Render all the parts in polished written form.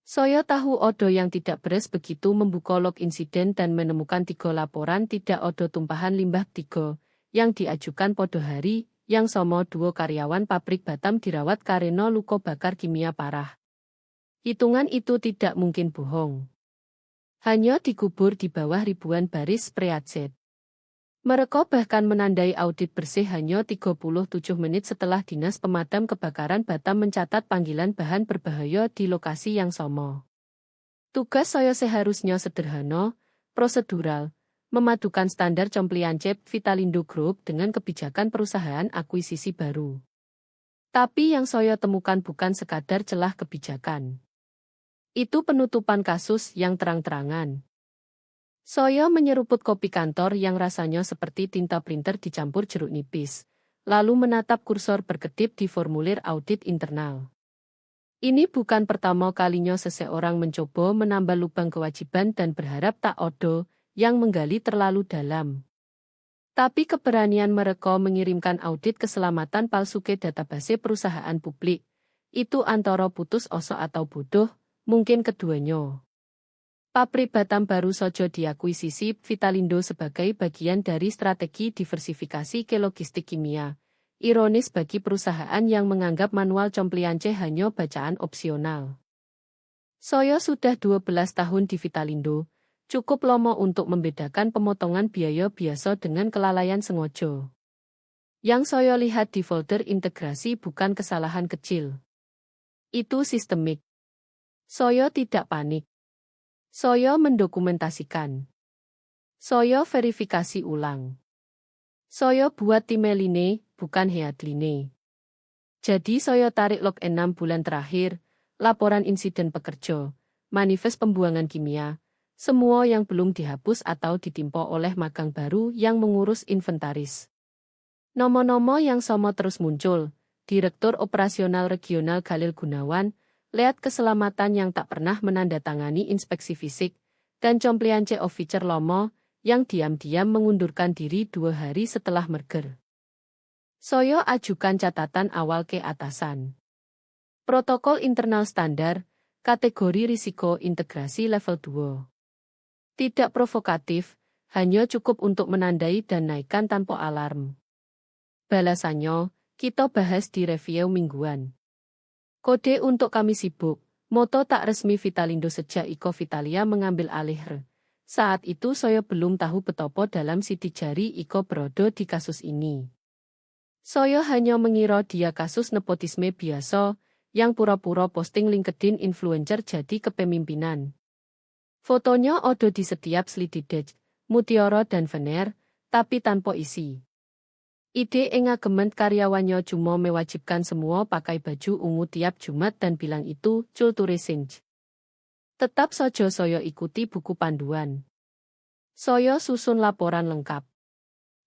Saya tahu Odo yang tidak beres begitu membuka log insiden dan menemukan 3 laporan tidak Odo tumpahan limbah 3 yang diajukan podo hari yang somo 2 karyawan pabrik Batam dirawat karena luka bakar kimia parah. Hitungan itu tidak mungkin bohong. Hanya dikubur di bawah ribuan baris spreadsheet. Mereka bahkan menandai audit bersih hanya 37 menit setelah Dinas Pemadam Kebakaran Batam mencatat panggilan bahan berbahaya di lokasi yang sama. Tugas saya seharusnya sederhana, prosedural, memadukan standar compliance Vitalindo Group dengan kebijakan perusahaan akuisisi baru. Tapi yang saya temukan bukan sekadar celah kebijakan. Itu penutupan kasus yang terang-terangan. Saya menyeruput kopi kantor yang rasanya seperti tinta printer dicampur jeruk nipis, lalu menatap kursor berkedip di formulir audit internal. Ini bukan pertama kalinya seseorang mencoba menambal lubang kewajiban dan berharap tak Odo yang menggali terlalu dalam. Tapi keberanian mereka mengirimkan audit keselamatan palsu ke database perusahaan publik, itu antara putus asa atau bodoh, mungkin keduanya. Pabrik Batam baru saja diakuisisi Vitalindo sebagai bagian dari strategi diversifikasi ke logistik kimia. Ironis bagi perusahaan yang menganggap manual compliance hanya bacaan opsional. Saya sudah 12 tahun di Vitalindo, cukup lama untuk membedakan pemotongan biaya biasa dengan kelalaian sengaja. Yang saya lihat di folder integrasi bukan kesalahan kecil. Itu sistemik. Saya tidak panik. Saya mendokumentasikan. Saya verifikasi ulang. Saya buat timeline, bukan headline. Jadi saya tarik log 6 bulan terakhir, laporan insiden pekerja, manifest pembuangan kimia, semua yang belum dihapus atau ditimpa oleh magang baru yang mengurus inventaris. Nomo-nomo yang sama terus muncul, Direktur Operasional Regional Khalil Gunawan, lihat keselamatan yang tak pernah menandatangani inspeksi fisik, dan compliance officer Lomo, yang diam-diam mengundurkan diri 2 hari setelah merger. Saya ajukan catatan awal ke atasan. Protokol internal standar, kategori risiko integrasi level 2. Tidak provokatif, hanya cukup untuk menandai dan naikkan tanpa alarm. Balasannya, kita bahas di review mingguan. Kode untuk kami sibuk, moto tak resmi Vitalindo sejak Iko Vitalia mengambil alih. Saat itu saya belum tahu betapa dalam sidik jari Iko Brodo di kasus ini. Saya hanya mengira dia kasus nepotisme biasa, yang pura-pura posting LinkedIn influencer jadi kepemimpinan. Fotonya ada di setiap slididej, mutiara dan veneer, tapi tanpa isi. Ide engagemen karyawannya cuma mewajibkan semua pakai baju ungu tiap Jumat dan bilang itu culture change. Tetap saja saya ikuti buku panduan. Saya susun laporan lengkap.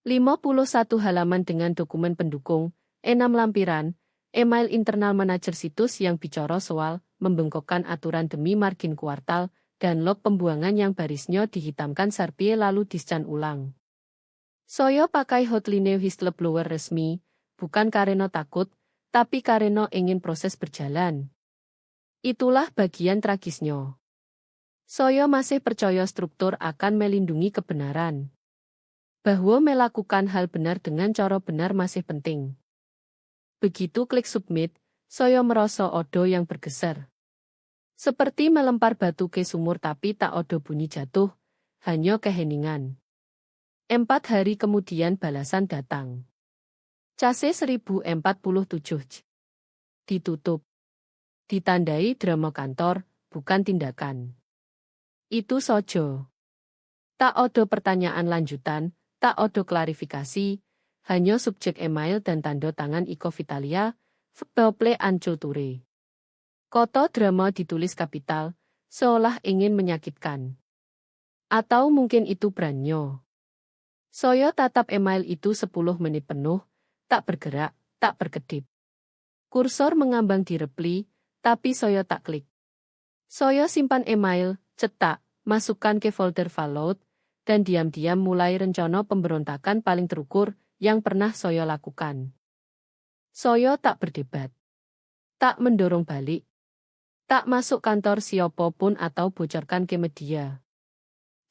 51 halaman dengan dokumen pendukung, 6 lampiran, email internal manajer situs yang bicara soal membengkokkan aturan demi margin kuartal, dan log pembuangan yang barisnya dihitamkan Sarpie lalu discan ulang. Saya pakai hotline whistleblower resmi, bukan karena takut, tapi karena ingin proses berjalan. Itulah bagian tragisnya. Saya masih percaya struktur akan melindungi kebenaran. Bahwa melakukan hal benar dengan cara benar masih penting. Begitu klik submit, saya merasa Odo yang bergeser. Seperti melempar batu ke sumur tapi tak ada bunyi jatuh, hanya keheningan. 4 hari kemudian balasan datang. Case 1047. Ditutup. Ditandai drama kantor, bukan tindakan. Itu saja. Tak ada pertanyaan lanjutan, tak ada klarifikasi, hanya subjek email dan tanda tangan Iko Vitalia, Football Culture. Kota drama ditulis kapital, seolah ingin menyakitkan. Atau mungkin itu brandnya. Saya tatap email itu 10 menit penuh, tak bergerak, tak berkedip. Kursor mengambang di reply, tapi saya tak klik. Saya simpan email, cetak, masukkan ke folder fallout, dan diam-diam mulai rencana pemberontakan paling terukur yang pernah saya lakukan. Saya tak berdebat. Tak mendorong balik. Tak masuk kantor siapapun atau bocorkan ke media.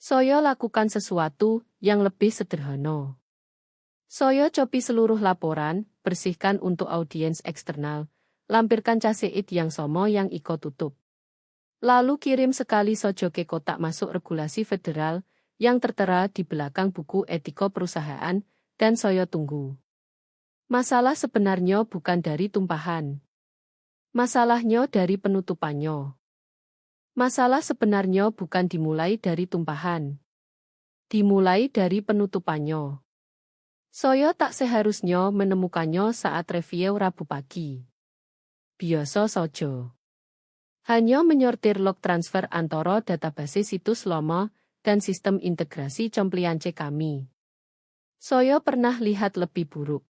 Saya lakukan sesuatu yang lebih sederhana. Saya copy seluruh laporan, bersihkan untuk audiens eksternal, lampirkan CSID yang sama yang iko tutup. Lalu kirim sekali saja ke kotak masuk regulasi federal yang tertera di belakang buku etika perusahaan, dan saya tunggu. Masalah sebenarnya bukan dari tumpahan. Masalahnya dari penutupannya. Masalah sebenarnya bukan dimulai dari tumpahan. Dimulai dari penutupannya. Saya tak seharusnya menemukannya saat review Rabu pagi. Biasa saja. Hanya menyortir log transfer antara database situs lama dan sistem integrasi compliance kami. Saya pernah lihat lebih buruk.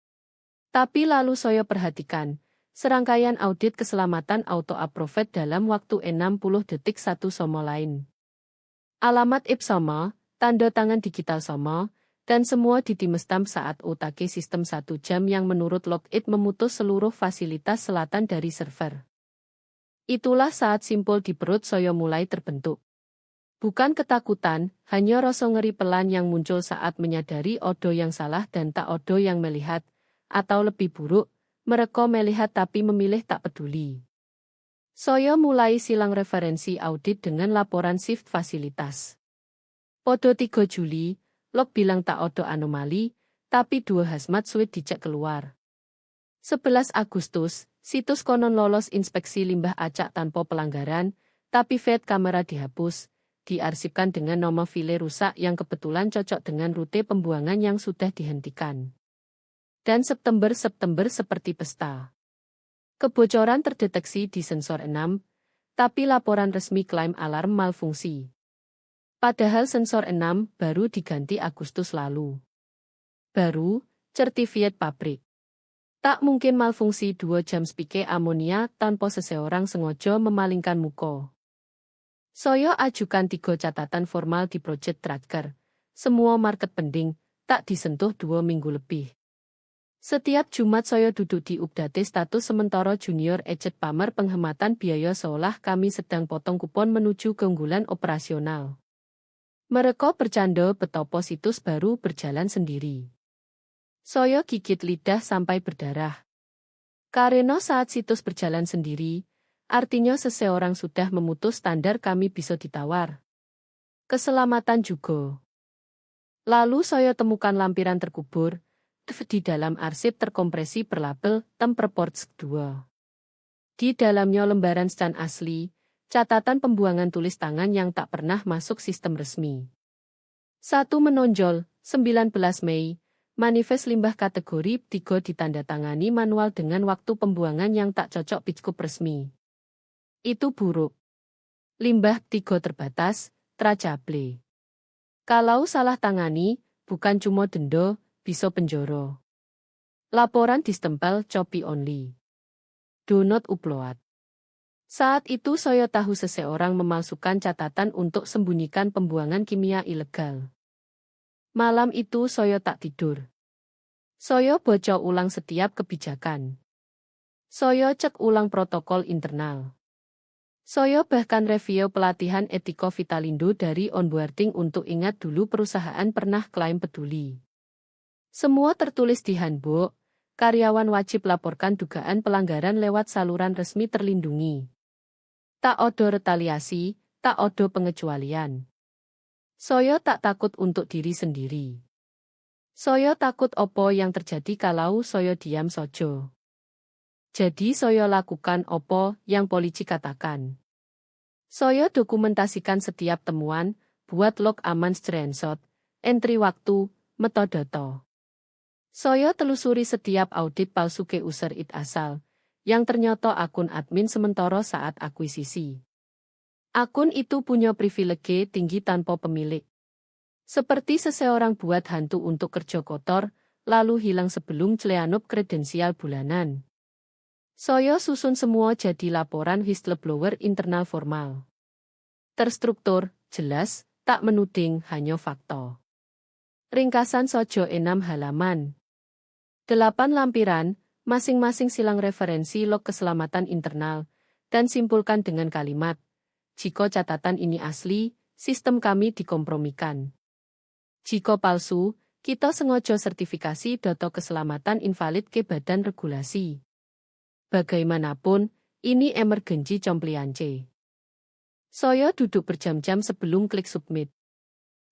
Tapi lalu saya perhatikan, serangkaian audit keselamatan auto-approved dalam waktu 60 detik satu sama lain. Alamat IP sama, tanda tangan digital sama, dan semua ditimestamp saat OTG sistem 1 jam yang menurut logit memutus seluruh fasilitas selatan dari server. Itulah saat simpul di perut saya mulai terbentuk. Bukan ketakutan, hanya rasa ngeri pelan yang muncul saat menyadari odo yang salah dan tak odo yang melihat, atau lebih buruk, mereka melihat tapi memilih tak peduli. Saya mulai silang referensi audit dengan laporan shift fasilitas. Podo 3 Juli, log bilang tak odo anomali, tapi 2 hazmat suite dicek keluar. 11 Agustus, situs konon lolos inspeksi limbah acak tanpa pelanggaran, tapi feed kamera dihapus, diarsipkan dengan nama file rusak yang kebetulan cocok dengan rute pembuangan yang sudah dihentikan. Dan September seperti pesta. Kebocoran terdeteksi di sensor 6, tapi laporan resmi klaim alarm malfungsi. Padahal sensor 6 baru diganti Agustus lalu. Baru, certifikat pabrik. Tak mungkin malfungsi 2 jam spike amonia tanpa seseorang sengaja memalingkan muka. Saya ajukan 3 catatan formal di Project Tracker. Semua market pending, tak disentuh 2 minggu lebih. Setiap Jumat saya duduk di update status sementara junior eject pamer penghematan biaya seolah kami sedang potong kupon menuju keunggulan operasional. Mereka bercanda betapa situs baru berjalan sendiri. Saya gigit lidah sampai berdarah. Karena saat situs berjalan sendiri, artinya seseorang sudah memutus standar kami bisa ditawar. Keselamatan juga. Lalu saya temukan lampiran terkubur, di dalam arsip terkompresi berlabel Temp Reports 2. Di dalamnya lembaran scan asli, catatan pembuangan tulis tangan yang tak pernah masuk sistem resmi. 1 menonjol, 19 Mei, manifest limbah kategori 3 ditandatangani manual dengan waktu pembuangan yang tak cocok Pitcup resmi. Itu buruk. Limbah 3 terbatas, tracable. Kalau salah tangani, bukan cuma denda, bisa penjara. Laporan distempel copy only. Do not upload. Saat itu saya tahu seseorang memalsukan catatan untuk sembunyikan pembuangan kimia ilegal. Malam itu saya tak tidur. Saya baca ulang setiap kebijakan. Saya cek ulang protokol internal. Saya bahkan review pelatihan etika Vitalindo dari onboarding untuk ingat dulu perusahaan pernah klaim peduli. Semua tertulis di handbook, karyawan wajib laporkan dugaan pelanggaran lewat saluran resmi terlindungi. Tak odo retaliasi, tak odo pengecualian. Saya tak takut untuk diri sendiri. Saya takut opo yang terjadi kalau saya diam saja. Jadi saya lakukan opo yang polisi katakan. Saya dokumentasikan setiap temuan, buat log aman screenshot, entry waktu, metode. Saya telusuri setiap audit palsu ke user it asal, yang ternyata akun admin sementara saat akuisisi. Akun itu punya privilege tinggi tanpa pemilik. Seperti seseorang buat hantu untuk kerja kotor, lalu hilang sebelum cleanup kredensial bulanan. Saya susun semua jadi laporan whistleblower internal formal. Terstruktur, jelas, tak menuding, hanya fakta. Ringkasan sojo 6 halaman. 8 lampiran, masing-masing silang referensi log keselamatan internal, dan simpulkan dengan kalimat, jika catatan ini asli, sistem kami dikompromikan. Jika palsu, kita sengaja sertifikasi data keselamatan invalid ke badan regulasi. Bagaimanapun, ini emergency compliance. Saya duduk berjam-jam sebelum klik submit.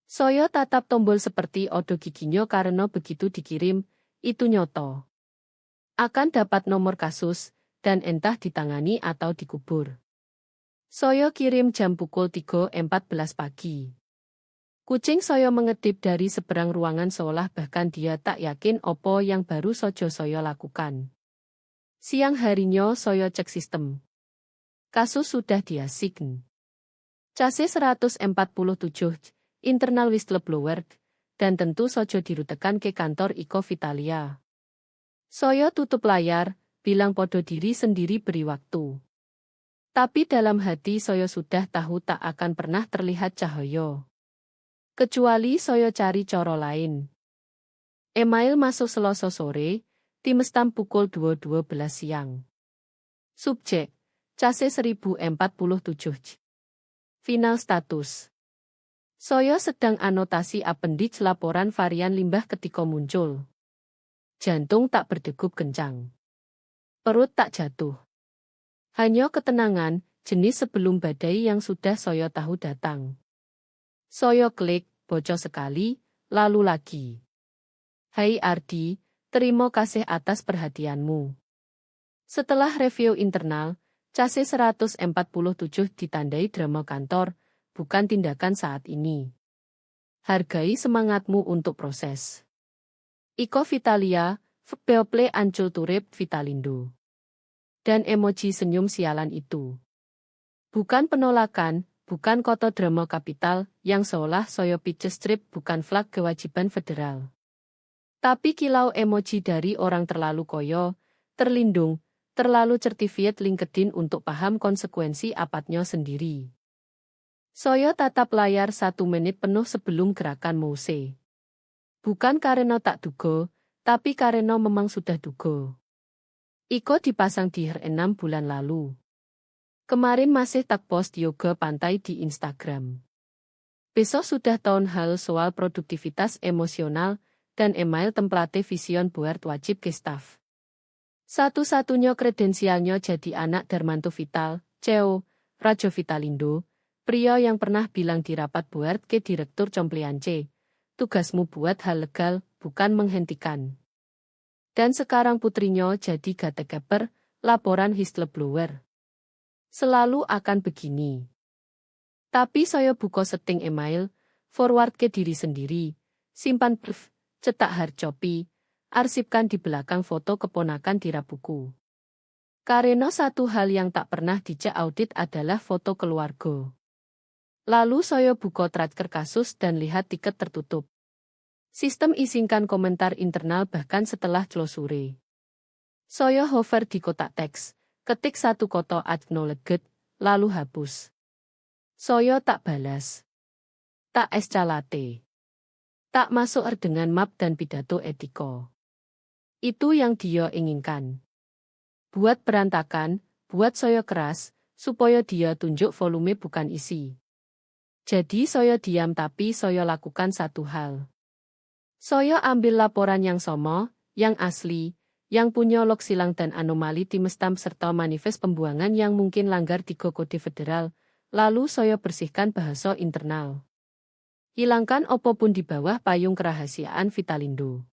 Saya tatap tombol seperti odo giginya karena begitu dikirim, itu nyoto. Akan dapat nomor kasus, dan entah ditangani atau dikubur. Saya kirim jam pukul 3.14 pagi. Kucing saya mengedip dari seberang ruangan seolah bahkan dia tak yakin apa yang baru saja saya lakukan. Siang harinya saya cek sistem. Kasus sudah diasign. Case 147, internal whistleblower, dan tentu saja dirutekan ke kantor Iko Vitalia. Saya tutup layar, bilang podo diri sendiri beri waktu. Tapi dalam hati saya sudah tahu tak akan pernah terlihat cahaya. Kecuali saya cari cara lain. Email masuk Selasa sore, timestamp pukul 2.12 siang. Subjek, Case 1047. Final status. Saya sedang anotasi appendix laporan varian limbah ketika muncul. Jantung tak berdegup kencang. Perut tak jatuh. Hanya ketenangan, jenis sebelum badai yang sudah saya tahu datang. Saya klik, bocor sekali, lalu lagi. Hai Ardi, terima kasih atas perhatianmu. Setelah review internal, Case 147 ditandai drama kantor, bukan tindakan saat ini. Hargai semangatmu untuk proses. Iko Vitalia, People Ancul Turip Vitalindo. Dan emoji senyum sialan itu. Bukan penolakan, bukan koto drama kapital, yang seolah saya pitches strip bukan flag kewajiban federal. Tapi kilau emoji dari orang terlalu koyo, terlindung, terlalu certifiat LinkedIn untuk paham konsekuensi apatnya sendiri. Saya tatap layar 1 menit penuh sebelum gerakan mouse. Bukan karena tak duga, tapi karena memang sudah duga. Iko dipasang di HR 6 bulan lalu. Kemarin masih tak post yoga pantai di Instagram. Besok sudah town hall soal produktivitas emosional, dan email template vision board wajib ke staff. Satu-satunya kredensialnya jadi anak Darmanto Vital, CEO, Rajo Vitalindo, pria yang pernah bilang di rapat board ke Direktur Compliance, tugasmu buat hal legal, bukan menghentikan. Dan sekarang putrinya jadi gatekeeper, laporan whistleblower. Selalu akan begini. Tapi saya buka setting email, forward ke diri sendiri, simpan proof, cetak hard copy, arsipkan di belakang foto keponakan di rapuku. Karena satu hal yang tak pernah dicek audit adalah foto keluarga. Lalu saya buka tracker kasus dan lihat tiket tertutup. Sistem izinkan komentar internal bahkan setelah closure. Saya hover di kotak teks, ketik satu koto acknowledged, lalu hapus. Saya tak balas. Tak escalate. Tak masuk dengan map dan pidato etiko. Itu yang dia inginkan. Buat berantakan, buat saya keras, supaya dia tunjuk volume bukan isi. Jadi saya diam tapi saya lakukan satu hal. Saya ambil laporan yang sama, yang asli, yang punya log silang dan anomali timestamp serta manifest pembuangan yang mungkin langgar 3 kode federal, lalu saya bersihkan bahasa internal. Hilangkan apapun di bawah payung kerahasiaan Vitalindo.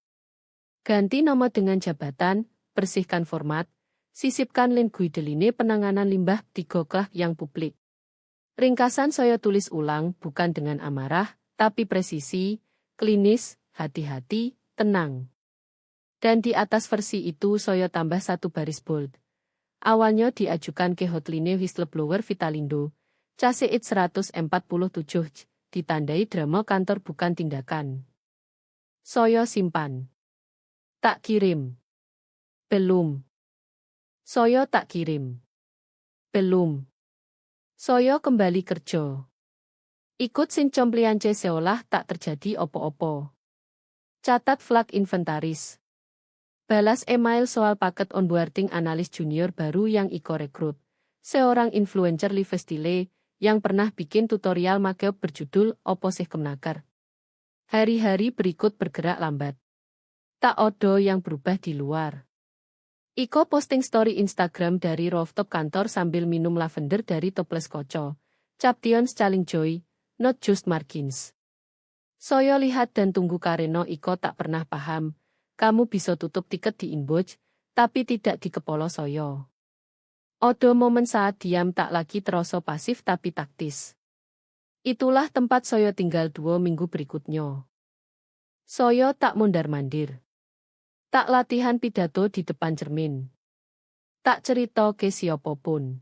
Ganti nama dengan jabatan, bersihkan format, sisipkan link guideline penanganan limbah 3 klah yang publik. Ringkasan saya tulis ulang bukan dengan amarah, tapi presisi, klinis, hati-hati, tenang. Dan di atas versi itu saya tambah 1 baris bold. Awalnya diajukan ke hotline whistleblower Vitalindo, Case 147, ditandai drama kantor bukan tindakan. Saya simpan. Tak kirim. Belum. Saya tak kirim. Belum. Saya kembali kerja. Ikut sin compliance seolah tak terjadi opo-opo. Catat flag inventaris. Balas email soal paket onboarding analis junior baru yang Iko rekrut. seorang influencer lifestyle yang pernah bikin tutorial makeup berjudul Opo Sih Kemenaker. Hari-hari berikut bergerak lambat. Tak odo yang berubah di luar. Iko posting story Instagram dari rooftop kantor sambil minum lavender dari toples koco. Caption Caling Joy, not just margins. Soyo lihat dan tunggu karena Iko tak pernah paham. Kamu bisa tutup tiket di inbox, tapi tidak di kepala soyo. Odo momen saat diam tak lagi terasa pasif tapi taktis. Itulah tempat soyo tinggal 2 minggu berikutnya. Soyo tak mondar-mandir. Tak latihan pidato di depan cermin. Tak cerita ke siapapun.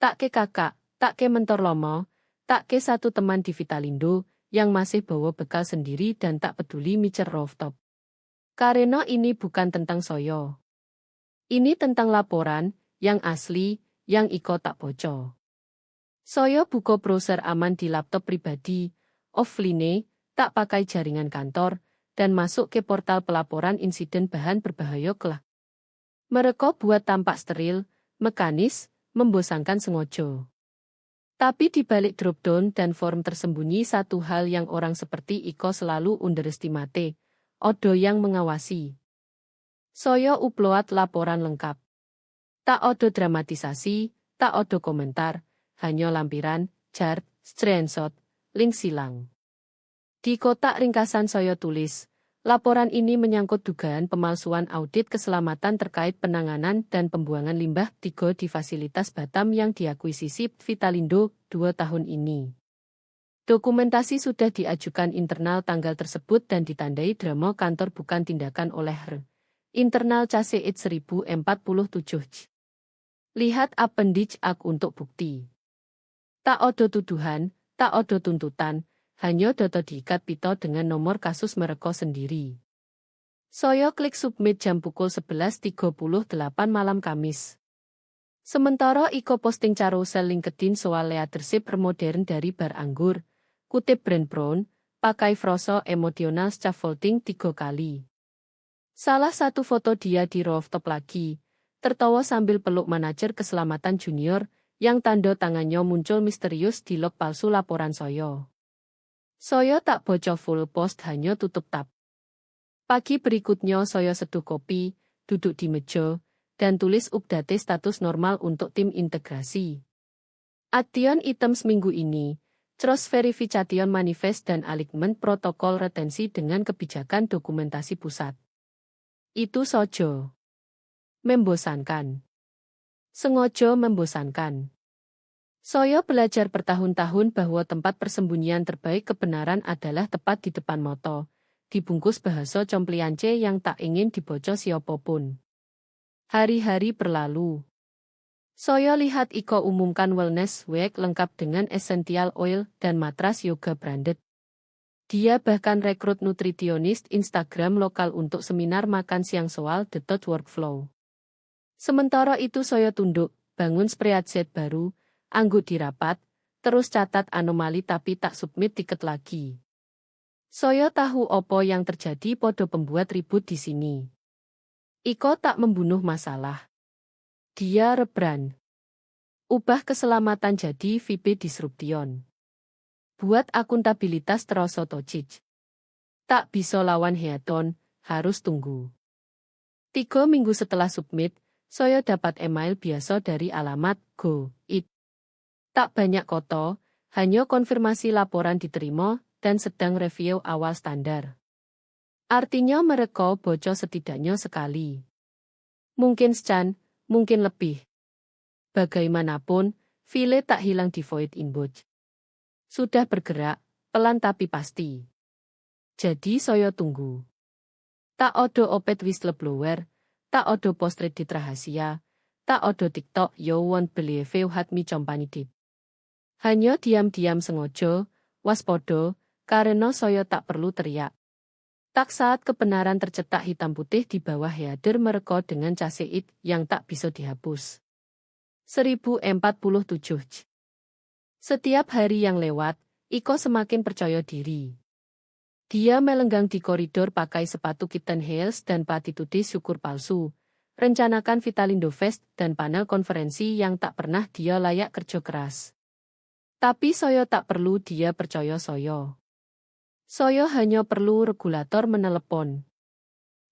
Tak ke kakak, tak ke mentor lomo, tak ke satu teman di Vitalindo yang masih bawa bekal sendiri dan tak peduli micer rooftop. Karena ini bukan tentang soyo. Ini tentang laporan, yang asli, yang Iko tak bocor. Soyo buka browser aman di laptop pribadi, offline, tak pakai jaringan kantor, dan masuk ke portal pelaporan insiden bahan berbahaya kelak. Mereka buat tampak steril, mekanis, membosankan sengaja. Tapi di balik dropdown dan form tersembunyi satu hal yang orang seperti Iko selalu underestimate, odo yang mengawasi. Soyo upload laporan lengkap. Tak odo dramatisasi, tak odo komentar, hanya lampiran, chart, screenshot, link silang. Di kotak ringkasan soyo tulis, laporan ini menyangkut dugaan pemalsuan audit keselamatan terkait penanganan dan pembuangan limbah 3 di fasilitas Batam yang diakuisisi Vitalindo 2 tahun ini. Dokumentasi sudah diajukan internal tanggal tersebut dan ditandai drama kantor bukan tindakan oleh HR. Internal CACIT 1047. Lihat appendix A untuk bukti. Tak odo tuduhan, tak odo tuntutan, hanya data diikat pito dengan nomor kasus mereka sendiri. Soyo klik submit jam pukul 11.38 malam Kamis. Sementara Iko posting carousel LinkedIn soal leadership modern dari bar anggur, kutip Brand Brown, pakai frasa emosional scaffolding 3 kali. Salah satu foto dia di rooftop lagi, tertawa sambil peluk manajer keselamatan junior, yang tanda tangannya muncul misterius di log palsu laporan Soyo. Soyo tak baca full post hanya tutup tab. Pagi berikutnya Soyo seduh kopi, duduk di meja, dan tulis update status normal untuk tim integrasi. Action item seminggu ini, Trust Verification Manifest dan Alignment Protokol Retensi dengan kebijakan dokumentasi pusat. Itu sojo. Membosankan. Sengaja membosankan. Soyo belajar bertahun-tahun bahwa tempat persembunyian terbaik kebenaran adalah tepat di depan mata, dibungkus bahasa compliance yang tak ingin dibaca siapapun. Hari-hari berlalu. Soyo lihat Iko umumkan wellness week lengkap dengan essential oil dan matras yoga branded. Dia bahkan rekrut nutritionist Instagram lokal untuk seminar makan siang soal The Thought Workflow. Sementara itu Soyo tunduk, bangun spreadsheet baru, anggut di rapat, terus catat anomali tapi tak submit tiket lagi. Soyo tahu opo yang terjadi podo pembuat ribut di sini. Iko tak membunuh masalah. Dia rebrand. Ubah keselamatan jadi VP Disruption. Buat akuntabilitas terasa tocic. Tak bisa lawan Heaton, harus tunggu. 3 minggu setelah submit, Soyo dapat email biasa dari alamat Go.id. Tak banyak koto, hanya konfirmasi laporan diterima dan sedang review awal standar. Artinya mereka bocor setidaknya sekali. Mungkin scan, mungkin lebih. Bagaimanapun, file tak hilang di void inbox. Sudah bergerak, pelan tapi pasti. Jadi Soyo tunggu. Tak odo opet whistleblower, tak odo post Reddit rahasia, tak odo TikTok yo won't believe you had me companidit. Hanya diam-diam sengaja, waspodo, karena Soyo tak perlu teriak. Tak saat kebenaran tercetak hitam putih di bawah header mereka dengan CACIT yang tak bisa dihapus. 1047. Setiap hari yang lewat, Iko semakin percaya diri. Dia melenggang di koridor pakai sepatu kitten heels dan platitude syukur palsu, rencanakan Vitalindo Fest dan panel konferensi yang tak pernah dia layak kerja keras. Tapi saya tak perlu dia percaya saya. Saya hanya perlu regulator menelepon.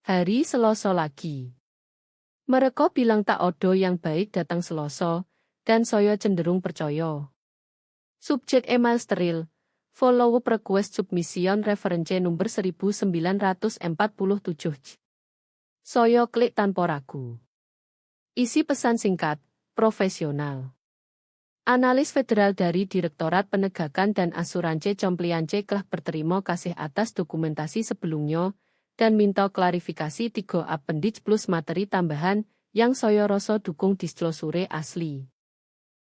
Hari Selasa lagi. Mereka bilang tak ada yang baik datang Selasa, dan saya cenderung percaya. Subjek email steril. Follow-up request submission reference number 1947. Saya klik tanpa ragu. Isi pesan singkat, profesional. Analis federal dari Direktorat Penegakan dan Asuransi Compliance telah berterima kasih atas dokumentasi sebelumnya dan minta klarifikasi 3 appendix plus materi tambahan yang saya rasa dukung disclosure asli.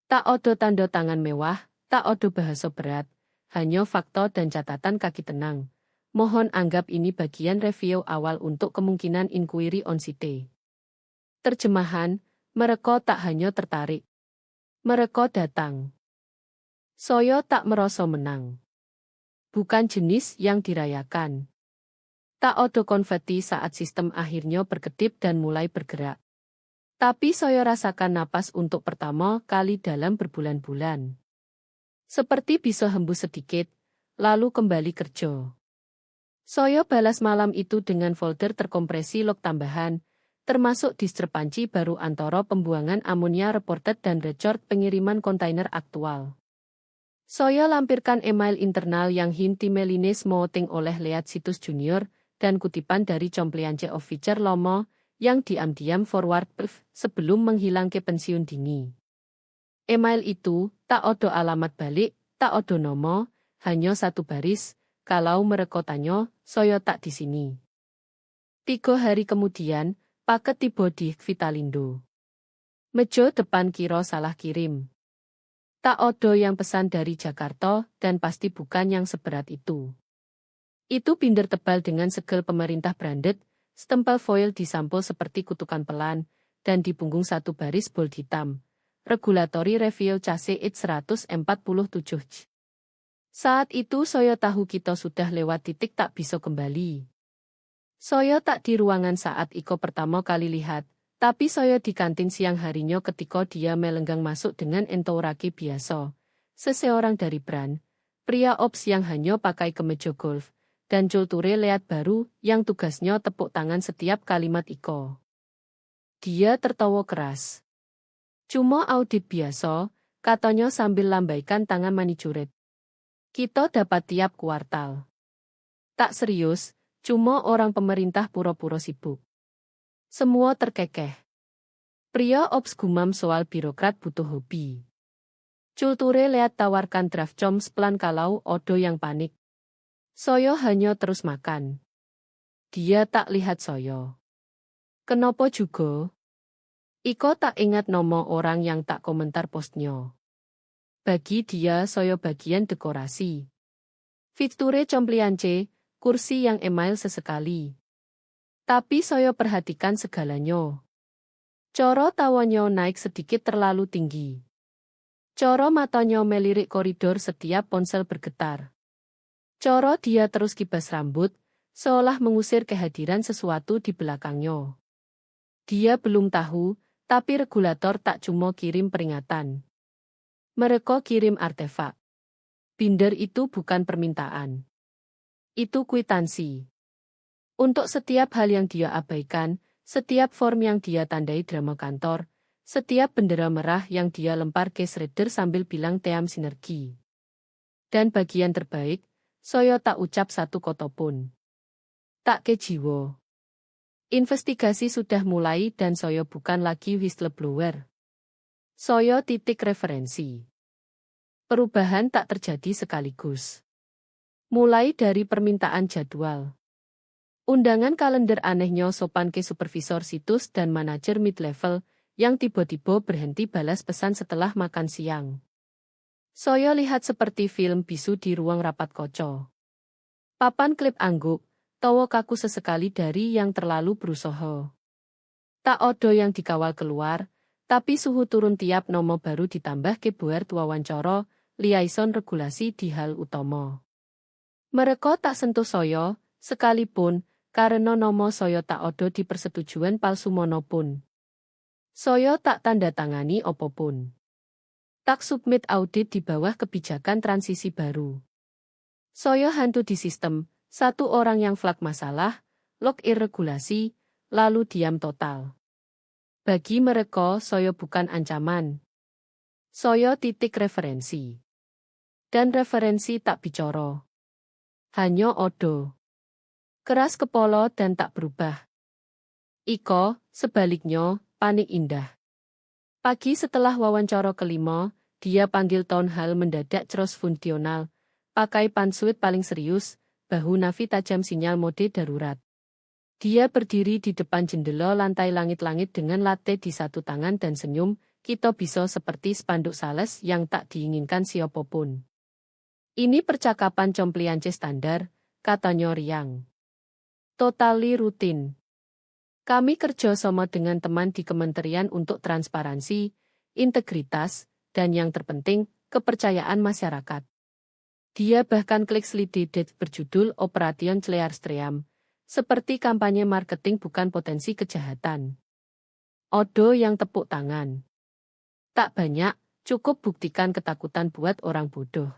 Tak ada tanda tangan mewah, tak ada bahasa berat, hanya fakta dan catatan kaki tenang. Mohon anggap ini bagian review awal untuk kemungkinan inquiry on site. Terjemahan, mereka tak hanya tertarik. Mereka datang. Saya tak merasa menang. Bukan jenis yang dirayakan. Tak ada konfeti saat sistem akhirnya berkedip dan mulai bergerak. Tapi saya rasakan napas untuk pertama kali dalam berbulan-bulan. Seperti bisa hembus sedikit, lalu kembali kerja. Saya balas malam itu dengan folder terkompresi log tambahan, termasuk diskrepansi baru antara pembuangan amonia reported dan record pengiriman kontainer aktual. Saya lampirkan email internal yang Hintimelines Mooting oleh Lead Situs Junior dan kutipan dari Compliance Officer Lomo yang diam-diam forward sebelum menghilang ke pensiun dini. Email itu tak ada alamat balik, tak ada nama, hanya satu baris. Kalau mereka tanya, saya tak di sini. 3 hari kemudian, paket tiba di Vitalindo. Meja depan kira salah kirim. Tak ada yang pesan dari Jakarta dan pasti bukan yang seberat itu. Itu binder tebal dengan segel pemerintah branded, stempel foil disampul seperti kutukan pelan, dan di punggung satu baris bold hitam. Regulatory Review Case It 147. Saat itu saya tahu kita sudah lewat titik tak bisa kembali. Saya tak di ruangan saat Iko pertama kali lihat, tapi saya di kantin siang harinya ketika dia melenggang masuk dengan entourage biasa. Seseorang dari brand, pria ops yang hanya pakai kemeja golf, dan culture Lead baru yang tugasnya tepuk tangan setiap kalimat Iko. Dia tertawa keras. Cuma audit biasa, katanya sambil lambaikan tangan manicuret. Kita dapat tiap kuartal. Tak serius, cuma orang pemerintah pura-pura sibuk. Semua terkekeh. Pria ops gumam soal birokrat butuh hobi. Culture Lead tawarkan draft coms plan kalau odo yang panik. Saya hanya terus makan. Dia tak lihat saya. Kenapa juga? Iko tak ingat nama orang yang tak komentar postnya. Bagi dia saya bagian dekorasi. Fiture compliance, kursi yang email sesekali. Tapi saya perhatikan segalanya. Coro tawanya naik sedikit terlalu tinggi. Coro matanya melirik koridor setiap ponsel bergetar. Coro dia terus kibas rambut, seolah mengusir kehadiran sesuatu di belakangnya. Dia belum tahu, tapi regulator tak cuma kirim peringatan. Mereka kirim artefak. Binder itu bukan permintaan. Itu kwitansi. Untuk setiap hal yang dia abaikan, setiap form yang dia tandai drama kantor, setiap bendera merah yang dia lempar ke shredder sambil bilang team sinergi. Dan bagian terbaik, saya tak ucap satu kata pun. Tak ke jiwa. Investigasi sudah mulai dan saya bukan lagi whistleblower. Saya titik referensi. Perubahan tak terjadi sekaligus. Mulai dari permintaan jadwal. Undangan kalender anehnya sopan ke supervisor situs dan manajer mid-level yang tiba-tiba berhenti balas pesan setelah makan siang. Saya lihat seperti film bisu di ruang rapat koco. Papan klip angguk, tawa kaku sesekali dari yang terlalu berusaha. Tak ada yang dikawal keluar, tapi suhu turun tiap nomo baru ditambah ke buat wawancara, liaison regulasi di hal utama. Mereka tak sentuh saya, sekalipun, karena nomo saya tak odo di persetujuan palsu monopun. Saya tak tanda tangani opopun. Tak submit audit di bawah kebijakan transisi baru. Saya hantu di sistem, satu orang yang flag masalah, login regulasi, lalu diam total. Bagi mereka, saya bukan ancaman. Saya titik referensi. Dan referensi tak bicara. Hanya odo. Keras kepala dan tak berubah. Iko, sebaliknya, panik indah. Pagi setelah wawancara kelima, dia panggil town hall mendadak ceros fungsional, pakai pansuit paling serius, bahu navi tajam sinyal mode darurat. Dia berdiri di depan jendela lantai langit-langit dengan latte di satu tangan dan senyum, kita bisa seperti spanduk sales yang tak diinginkan siapapun. Ini percakapan compliance standar, katanya riang. Totally rutin. Kami kerja sama dengan teman di kementerian untuk transparansi, integritas, dan yang terpenting, kepercayaan masyarakat. Dia bahkan klik slide berjudul Operation Clearstream, seperti kampanye marketing bukan potensi kejahatan. Odo yang tepuk tangan. Tak banyak, cukup buktikan ketakutan buat orang bodoh.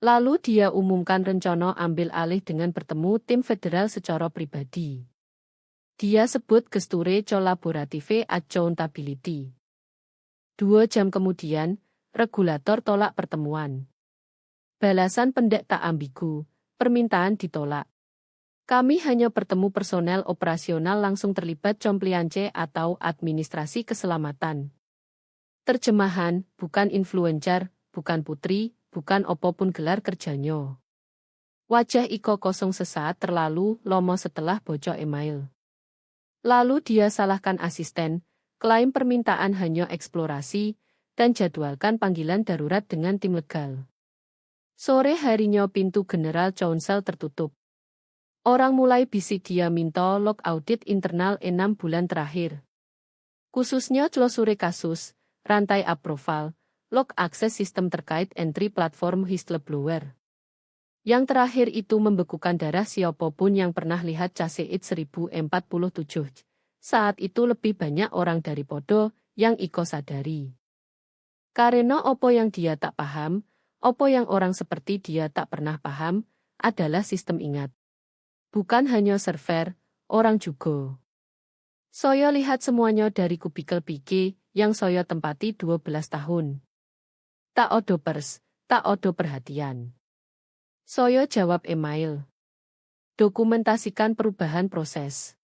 Lalu dia umumkan rencana ambil alih dengan bertemu tim federal secara pribadi. Dia sebut gesture collaborative accountability. 2 jam kemudian, regulator tolak pertemuan. Balasan pendek tak ambigu, permintaan ditolak. Kami hanya bertemu personel operasional langsung terlibat compliance atau administrasi keselamatan. Terjemahan, bukan influencer, bukan putri, bukan apapun gelar kerjanya. Wajah Iko kosong sesaat terlalu lama setelah bocor email. Lalu dia salahkan asisten, klaim permintaan hanya eksplorasi, dan jadwalkan panggilan darurat dengan tim legal. Sore harinya pintu General Counsel tertutup. Orang mulai bisik dia minta log audit internal 6 bulan terakhir. Khususnya telusuri kasus, rantai approval, log akses sistem terkait entry platform whistleblower. Yang terakhir itu membekukan darah siapapun yang pernah lihat CASEIT 1047. Saat itu lebih banyak orang dari Podo yang Iko sadari. Karena opo yang dia tak paham, opo yang orang seperti dia tak pernah paham, adalah sistem ingat. Bukan hanya server, orang juga. Saya lihat semuanya dari kubikel PK yang saya tempati 12 tahun. Tak odo pers, tak odo perhatian. Saya jawab email. Dokumentasikan perubahan proses.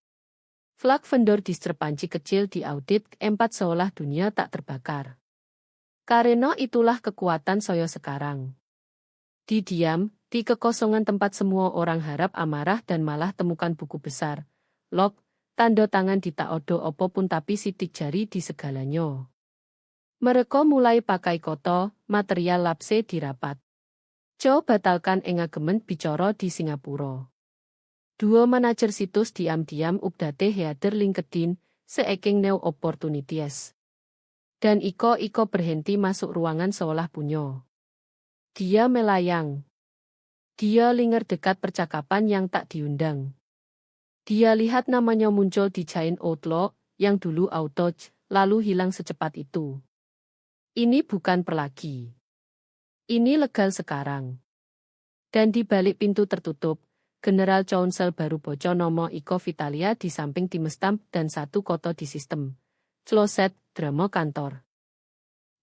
Flag vendor diskrepansi kecil di audit 4 seolah dunia tak terbakar. Karena itulah kekuatan saya sekarang. Di diam, di kekosongan tempat semua orang harap amarah dan malah temukan buku besar. Log, tanda tangan di tak odo apapun tapi sidik jari di segalanya. Mereka mulai pakai koto, material lapse di rapat. Jo batalkan engagemen bicara di Singapura. 2 manajer situs diam-diam update header LinkedIn, seeking new opportunities. Dan Iko berhenti masuk ruangan seolah punya. Dia melayang. Dia linger dekat percakapan yang tak diundang. Dia lihat namanya muncul di Giant Outlook, yang dulu Autoj, lalu hilang secepat itu. Ini bukan perlagi. Ini legal sekarang. Dan di balik pintu tertutup, General Counsel baru bocor nomo Iko Vitalia di samping tim stamp dan satu koto di sistem. Closet, drama kantor.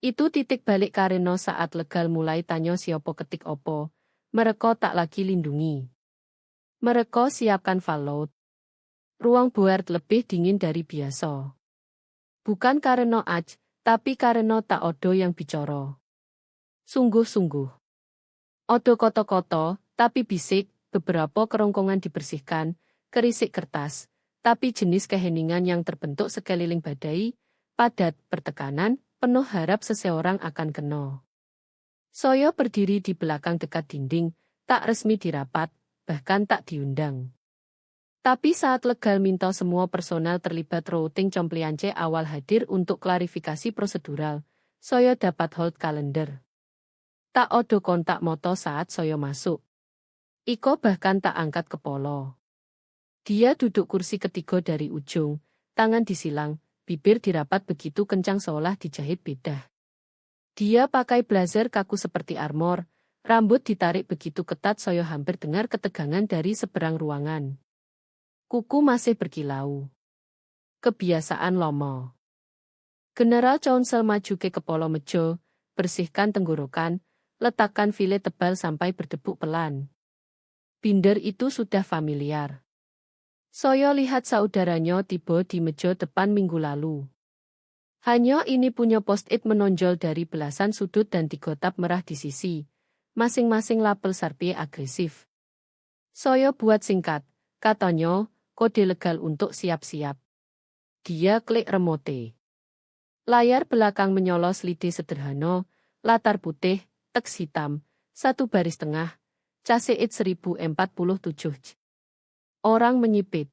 Itu titik balik karena saat legal mulai tanya siapa ketik opo, mereka tak lagi lindungi. Mereka siapkan fallout. Ruang board lebih dingin dari biasa. Bukan karena tapi karena tak odo yang bicara. Sungguh-sungguh. Odo koto-koto, tapi bisik, beberapa kerongkongan dibersihkan, kerisik kertas, tapi jenis keheningan yang terbentuk sekeliling badai, padat, bertekanan, penuh harap seseorang akan kena. Saya berdiri di belakang dekat dinding, tak resmi dirapat, bahkan tak diundang. Tapi saat legal minta semua personal terlibat routing compliance awal hadir untuk klarifikasi prosedural, saya dapat hold kalender. Tak odo kontak moto saat saya masuk. Iko bahkan tak angkat kepala. Dia duduk kursi ketiga dari ujung, tangan disilang, bibir dirapat begitu kencang seolah dijahit bedah. Dia pakai blazer kaku seperti armor, rambut ditarik begitu ketat saya hampir dengar ketegangan dari seberang ruangan. Kuku masih berkilau. Kebiasaan lomo. General Chauncey maju ke kepala meja, bersihkan tenggorokan, letakkan file tebal sampai berdebu pelan. Binder itu sudah familiar. Saya lihat saudaranya tiba di meja depan minggu lalu. Hanya ini punya post-it menonjol dari belasan sudut dan 3 tab merah di sisi, masing-masing label Sharpie agresif. Saya buat singkat, katanya, kode legal untuk siap-siap. Dia klik remote. Layar belakang menyolos lidi sederhana, latar putih, teks hitam, 1 baris tengah, CASEIT 1047. Orang menyipit.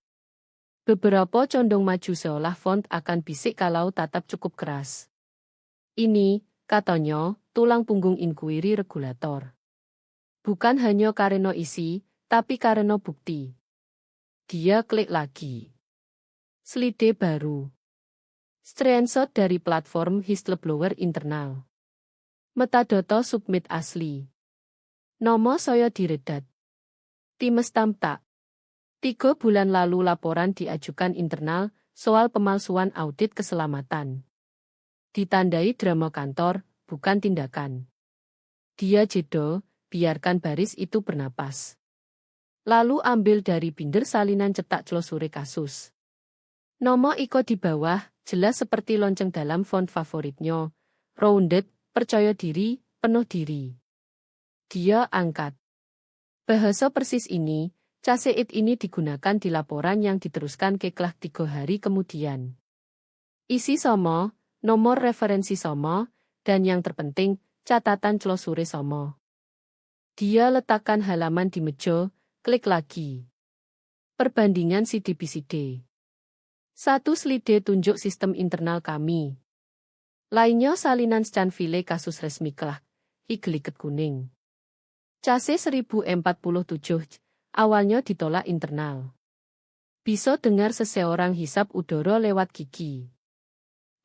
Beberapa condong maju seolah font akan bisik kalau tatap cukup keras. Ini, katanya, tulang punggung inquiry regulator. Bukan hanya karena isi, tapi karena bukti. Dia klik lagi. Slide baru. Screenshot dari platform whistleblower internal. Metadata submit asli. Nomo saya diredat. Times tamtak. 3 bulan lalu laporan diajukan internal soal pemalsuan audit keselamatan. Ditandai drama kantor, bukan tindakan. Dia jeda, biarkan baris itu bernapas. Lalu ambil dari binder salinan cetak closure kasus. Nomo iko di bawah, jelas seperti lonceng dalam font favoritnya. Rounded, percaya diri, penuh diri. Dia angkat. Bahasa persis ini, CASEIT ini digunakan di laporan yang diteruskan ke kelah 3 hari kemudian. Isi sama, nomor referensi sama, dan yang terpenting, catatan closure sama. Dia letakkan halaman di meja, klik lagi. Perbandingan CD-BCD. 1 slide tunjuk sistem internal kami. Lainnya salinan scan file kasus resmi kelah, igeliket kuning. CASE 1047, awalnya ditolak internal. Bisa dengar seseorang hisap udara lewat gigi.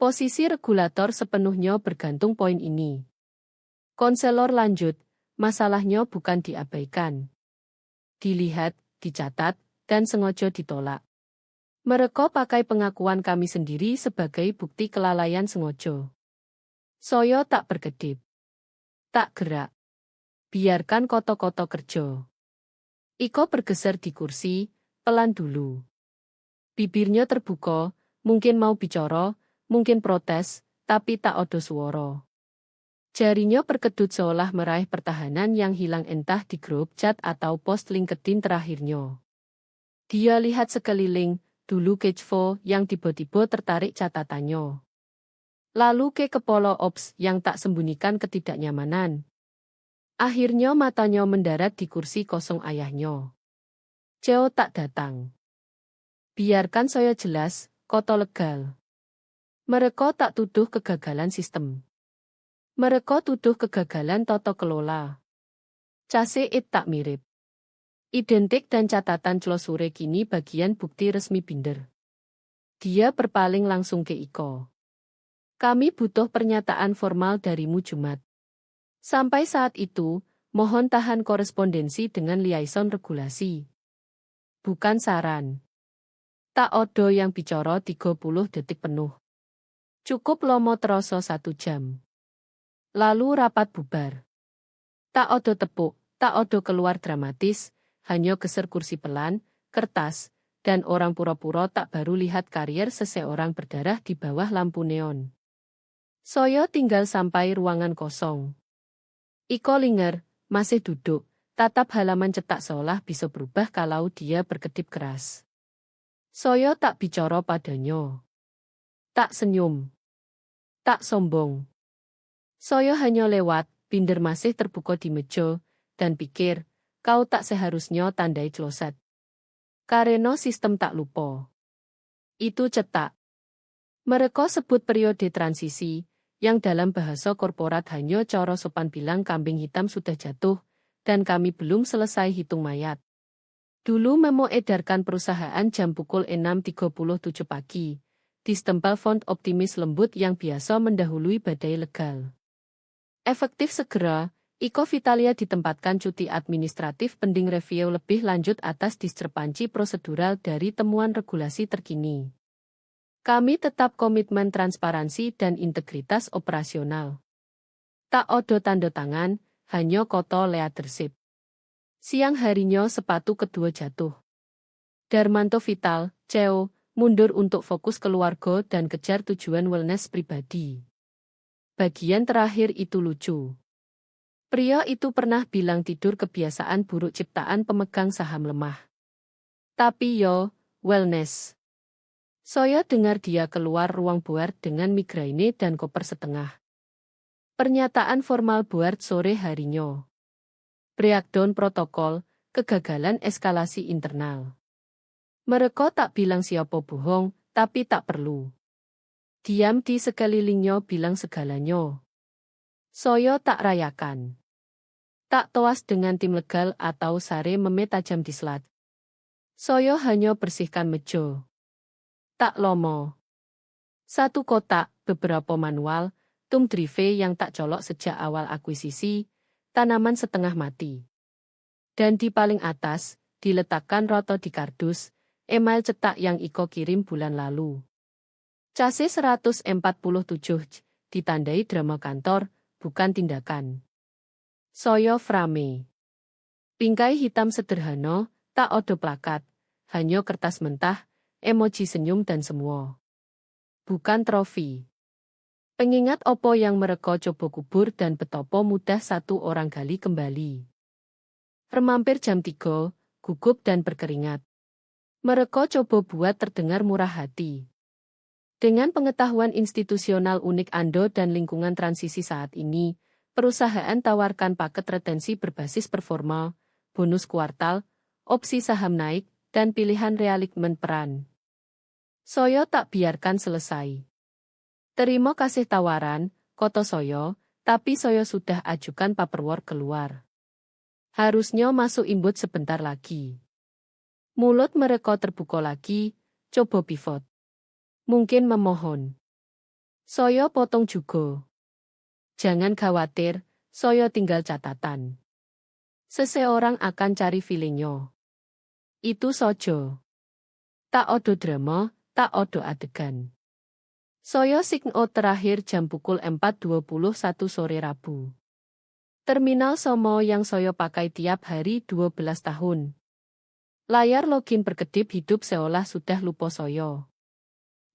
Posisi regulator sepenuhnya bergantung poin ini. Konselor lanjut, masalahnya bukan diabaikan. Dilihat, dicatat, dan sengaja ditolak. Mereka pakai pengakuan kami sendiri sebagai bukti kelalaian sengaja. Saya tak berkedip. Tak gerak. Biarkan koto-koto kerja. Iko bergeser di kursi, pelan dulu. Bibirnya terbuka, mungkin mau bicara, mungkin protes, tapi tak ada suara. Jarinya berkedut seolah meraih pertahanan yang hilang entah di grup chat atau post LinkedIn terakhirnya. Dia lihat sekeliling, dulu ke Chvo yang tiba-tiba tertarik catatannya. Lalu ke kepala ops yang tak sembunyikan ketidaknyamanan. Akhirnya matanya mendarat di kursi kosong ayahnya. Ceo tak datang. Biarkan saya jelas, koto legal. Mereka tak tuduh kegagalan sistem. Mereka tuduh kegagalan tata kelola. CASEIT tak mirip. Identik dan catatan closure kini bagian bukti resmi binder. Dia berpaling langsung ke Iko. Kami butuh pernyataan formal darimu Jumat. Sampai saat itu, mohon tahan korespondensi dengan liaison regulasi. Bukan saran. Tak odo yang bicara 30 detik penuh. Cukup lomo terasa 1 jam. Lalu rapat bubar. Tak odo tepuk, tak odo keluar dramatis, hanya geser kursi pelan, kertas, dan orang pura-pura tak baru lihat karier seseorang berdarah di bawah lampu neon. Saya tinggal sampai ruangan kosong. Iko linger, masih duduk, tatap halaman cetak seolah bisa berubah kalau dia berkedip keras. Saya tak bicara padanya. Tak senyum. Tak sombong. Saya hanya lewat, binder masih terbuka di meja, dan pikir, kau tak seharusnya tandai closet. Karena sistem tak lupa. Itu cetak. Mereka sebut periode transisi, yang dalam bahasa korporat hanya cara sopan bilang kambing hitam sudah jatuh, dan kami belum selesai hitung mayat. Dulu Memo edarkan perusahaan jam pukul 6.37 pagi. Distempel font optimis lembut yang biasa mendahului badai legal. Efektif segera, Iko Vitalia ditempatkan cuti administratif pending review lebih lanjut atas diskrepansi prosedural dari temuan regulasi terkini. Kami tetap komitmen transparansi dan integritas operasional. Tak odo tanda tangan, hanya koto leadership. Siang harinya sepatu kedua jatuh. Darmanto Vital, CEO, mundur untuk fokus keluarga dan kejar tujuan wellness pribadi. Bagian terakhir itu lucu. Pria itu pernah bilang tidur kebiasaan buruk ciptaan pemegang saham lemah. Tapi yo, wellness. Saya dengar dia keluar ruang Board dengan migraine dan koper setengah. Pernyataan formal Board sore harinya. Breakdown protokol, kegagalan eskalasi internal. Mereka tak bilang siapa bohong, tapi tak perlu. Diam di sekelilingnya bilang segalanya. Saya tak rayakan. Tak toas dengan tim legal atau sare meme tajam di selat. Saya hanya bersihkan meja. Tak lomo. Satu kotak, beberapa manual, tum drive yang tak colok sejak awal akuisisi, tanaman setengah mati. Dan di paling atas, diletakkan roto di kardus, email cetak yang Iko kirim bulan lalu. Case 147, ditandai drama kantor, bukan tindakan. Soyo frame. Bingkai hitam sederhana, tak odo plakat, hanya kertas mentah, emoji senyum dan semua. Bukan trofi. Pengingat opo yang mereka coba kubur dan betopo mudah satu orang gali kembali. Remampir jam 3, gugup dan berkeringat. Mereka coba buat terdengar murah hati. Dengan pengetahuan institusional unik Ando dan lingkungan transisi saat ini, perusahaan tawarkan paket retensi berbasis performa, bonus kuartal, opsi saham naik, dan pilihan realignment peran. Soyo tak biarkan selesai. Terima kasih tawaran, koto Soyo, tapi Soyo sudah ajukan paperwork keluar. Harusnya masuk imbut sebentar lagi. Mulut mereka terbuka lagi, coba pivot. Mungkin memohon. Soyo potong juga. Jangan khawatir, Soyo tinggal catatan. Seseorang akan cari feelingnya. Itu sojo. Tak odo drama, tak odo adegan. Soyo sign out terakhir jam pukul 4.21 sore Rabu. Terminal Somo yang Soyo pakai tiap hari 12 tahun. Layar login berkedip hidup seolah sudah lupa Soyo.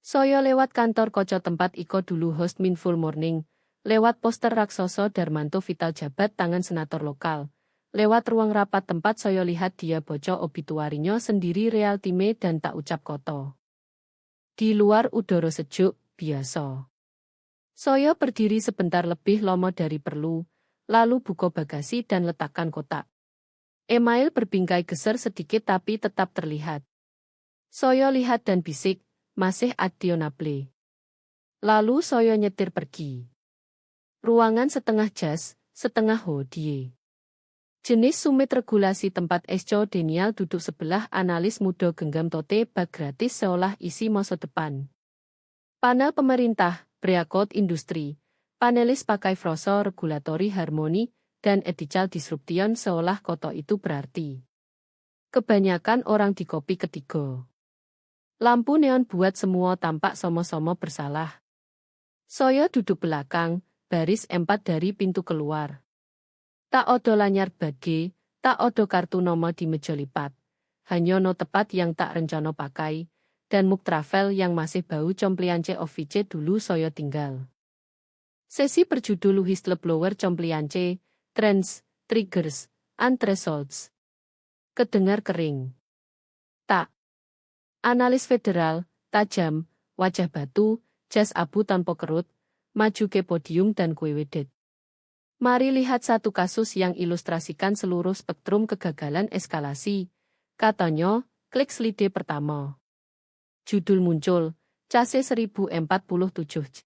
Soyo lewat kantor koco tempat Iko dulu host Mindful Morning, lewat poster raksasa Darmanto Vital jabat tangan senator lokal. Lewat ruang rapat tempat Soyo lihat dia baca obituarinya sendiri real time dan tak ucap koto. Di luar udara sejuk, biasa. Soyo berdiri sebentar lebih lama dari perlu, lalu buka bagasi dan letakkan kotak. Email berbingkai geser sedikit tapi tetap terlihat. Soyo lihat dan bisik, masih adionable. Lalu Soyo nyetir pergi. Ruangan setengah jas, setengah hodie. Jenis sumit regulasi tempat Esco Denial duduk sebelah analis muda genggam tote bag gratis seolah isi masa depan. Panel pemerintah, Breakot Industri, panelis pakai frasa regulatory harmoni, dan ethical disruption seolah koto itu berarti. Kebanyakan orang di kopi ketiga. Lampu neon buat semua tampak sama-sama bersalah. Soyo duduk belakang, baris 4 dari pintu keluar. Tak odo lanyar bage, tak odo kartu nomor di meja lipat. Hanya no tepat yang tak rencana pakai, dan muk travel yang masih bau compliance office dulu Soyo tinggal. Sesi berjudul Whistleblower Compliance, Trends, Triggers, and Thresholds. Kedengar kering. Tak. Analis federal, tajam, wajah batu, jas abu tanpa kerut, maju ke podium dan kue wedet. Mari lihat satu kasus yang ilustrasikan seluruh spektrum kegagalan eskalasi. Katanya, klik slide pertama. Judul muncul, Case 1047.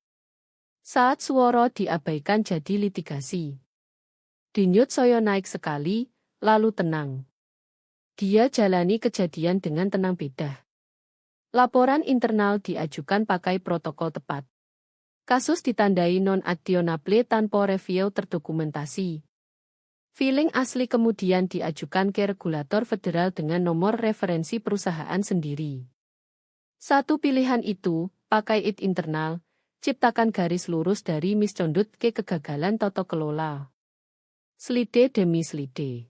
Saat suara diabaikan jadi litigasi. Denyut Soyo naik sekali, lalu tenang. Dia jalani kejadian dengan tenang beda. Laporan internal diajukan pakai protokol tepat. Kasus ditandai non-actionable tanpa review terdokumentasi. Filing asli kemudian diajukan ke regulator federal dengan nomor referensi perusahaan sendiri. Satu pilihan itu, pakai IT internal, ciptakan garis lurus dari misconduct ke kegagalan tata kelola. Slide demi slide.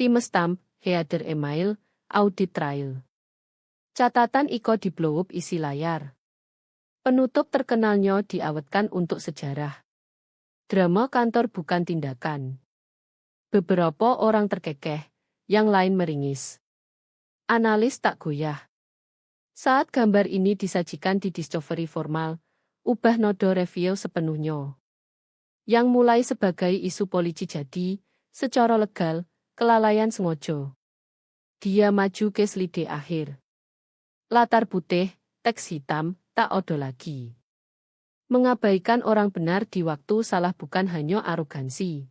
Timestamp, header email, audit trail. Catatan iko di blow up isi layar. Penutup terkenalnya diawetkan untuk sejarah. Drama kantor bukan tindakan. Beberapa orang terkekeh, yang lain meringis. Analis tak goyah. Saat gambar ini disajikan di Discovery formal, ubah nodo review sepenuhnya. Yang mulai sebagai isu polisi jadi, secara legal, kelalaian sengaja. Dia maju ke slide akhir. Latar putih, teks hitam, tak ada lagi. Mengabaikan orang benar di waktu salah bukan hanya arogansi.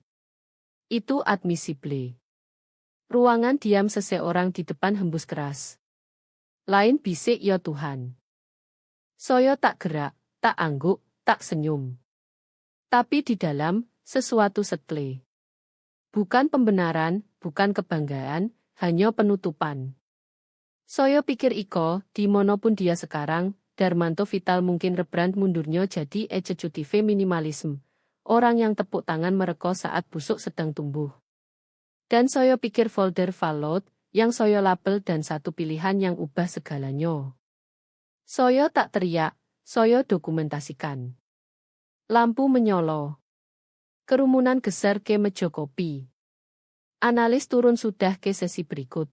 Itu admissible. Ruangan diam seseorang di depan hembus keras. Lain bisik ya Tuhan. Saya tak gerak, tak angguk, tak senyum. Tapi di dalam, sesuatu setle. Bukan pembenaran, bukan kebanggaan, hanya penutupan. Saya pikir iko, di manapun dia sekarang, Darmanto Vital mungkin rebrand mundurnya jadi executive minimalism. Orang yang tepuk tangan mereka saat busuk sedang tumbuh. Dan saya pikir folder fallout, yang saya label dan satu pilihan yang ubah segalanya. Saya tak teriak, saya dokumentasikan. Lampu menyala. Kerumunan geser ke meja kopi. Analis turun sudah ke sesi berikut.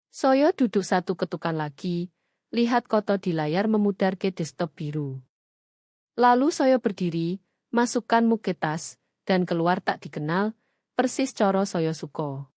Saya duduk satu ketukan lagi, lihat koto di layar memudar ke desktop biru. Lalu saya berdiri, masukkan muk ke tas, dan keluar tak dikenal, persis coro saya suka.